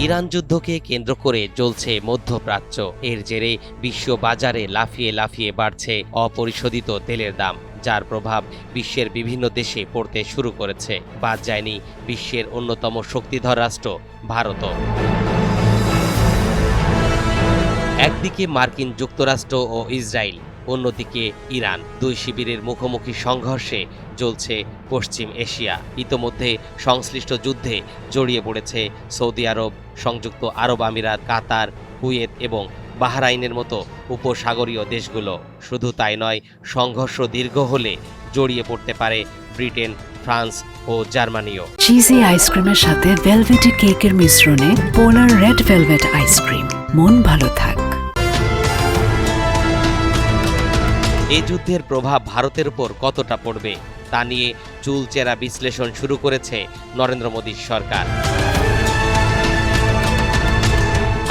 Iran যুদ্ধকে কেন্দ্র করে জ্বলছে মধ্যপ্রাচ্য। এর জেরে বিশ্ব বাজারে লাফিয়ে লাফিয়ে বাড়ছে অপরিশোধিত তেলের দাম, যার প্রভাব বিশ্বের বিভিন্ন দেশে পড়তে শুরু করেছে। বাদ যায়নি বিশ্বের অন্যতম শক্তিধর রাষ্ট্র ভারতও। একদিকে মার্কিন যুক্তরাষ্ট্র ও ইসরায়েল, অন্যদিকে ইরান। দুই শিবিরের মুখোমুখি সংঘর্ষে জ্বলছে পশ্চিম এশিয়া। ইতোমধ্যে সংশ্লিষ্ট যুদ্ধে জড়িয়ে পড়েছে সৌদি আরব, সংযুক্ত আরব আমিরাত, কাতার, কুয়েত এবং বাহরাইনের মতো উপসাগরীয় দেশগুলো। শুধু তাই নয়, সংঘর্ষ দীর্ঘ হলে জড়িয়ে পড়তে পারে ব্রিটেন, ফ্রান্স ও জার্মানিও। চিজি আইসক্রিমের সাথে ভেলভেটি কেকের মিশ্রণে পোলার রেড ভেলভেট আইসক্রিম। মন ভালো থাক। এই যুদ্ধের প্রভাব ভারতের উপর কতটা পড়বে তা নিয়ে চুলচেরা বিশ্লেষণ শুরু করেছে নরেন্দ্র মোদীর সরকার।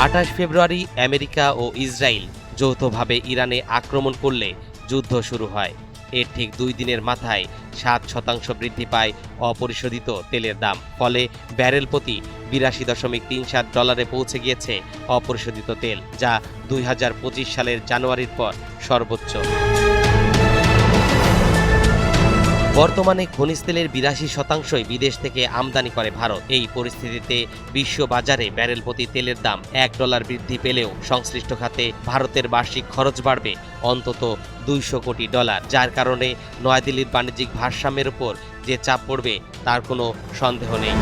28 ফেব্রুয়ারি আমেরিকা ও ইসরায়েল যৌথভাবে ইরানে আক্রমণ করলে যুদ্ধ শুরু হয়। এর ঠিক 2 দিনের মাথায় 7% বৃদ্ধি পায় অপরিশোধিত তেলের দাম। ফলে ব্যারেল প্রতি $82.37 পৌঁছে গিয়েছে অপরিশোধিত তেল, যা 2025 সালের জানুয়ারির পর সর্বোচ্চ। বর্তমানে খনিজ তেলের 82% বিদেশ থেকে আমদানি করে ভারত। এই পরিস্থিতিতে বিশ্ব বাজারে ব্যারেল প্রতি তেলের দাম $1 বৃদ্ধি পেলেও সংশ্লিষ্ট খাতে ভারতের বার্ষিক খরচ বাড়বে অন্তত $200 কোটি, যার কারণে নয়াদিল্লির বাণিজ্যিক ভারসাম্যের উপর যে চাপ পড়বে তার কোনো সন্দেহ নেই।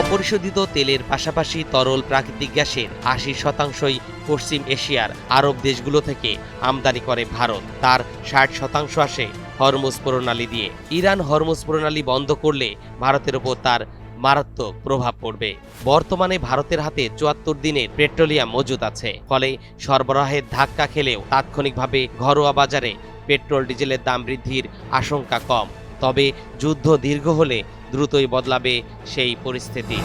অপরিশোধিত তেলের পাশাপাশি তরল প্রাকৃতিক গ্যাসের 80%ই পশ্চিম এশিয়ার আরব দেশগুলো থেকে আমদানি করে ভারত। তার 60% আসে হরমুজ প্রণালী দিয়ে। ইরান হরমুজ প্রণালী বন্ধ করলে ভারতের ওপর তার মারাত্মক প্রভাব পড়বে। বর্তমানে ভারতের হাতে 74 দিনের পেট্রোলিয়াম মজুদ আছে। ফলে সরবরাহের ধাক্কা খেলেও তাৎক্ষণিকভাবে ঘরোয়া বাজারে পেট্রোল ডিজেলের দাম বৃদ্ধির আশঙ্কা কম। তবে যুদ্ধ দীর্ঘ হলে দ্রুতই বদলাবে সেই পরিস্থিতি।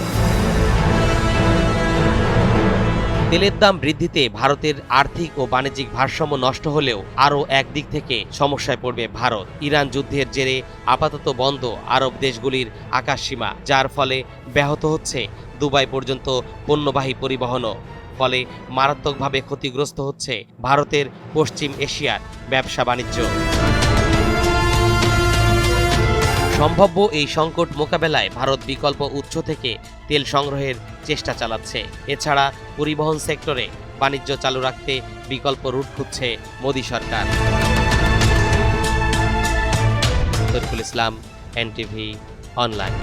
তেলের দাম বৃদ্ধিতে ভারতের আর্থিক ও বাণিজ্যিক ভারসাম্য নষ্ট হলেও আরও একদিক থেকে সমস্যায় পড়বে ভারত। ইরান যুদ্ধের জেরে আপাতত বন্ধ আরব দেশগুলির আকাশসীমা, যার ফলে ব্যাহত হচ্ছে দুবাই পর্যন্ত পণ্যবাহী পরিবহনও। ফলে মারাত্মকভাবে ক্ষতিগ্রস্ত হচ্ছে ভারতের পশ্চিম এশিয়ার ব্যবসা বাণিজ্য। সম্ভাব্য এই সংকট মোকাবেলায় ভারত বিকল্প উৎস থেকে তেল সংগ্রহের চেষ্টা চালাচ্ছে। এছাড়া পরিবহন সেক্টরে বাণিজ্য চালু রাখতে বিকল্প রুট খুঁজছে মোদী সরকার। তরিকুল ইসলাম, NTV অনলাইন।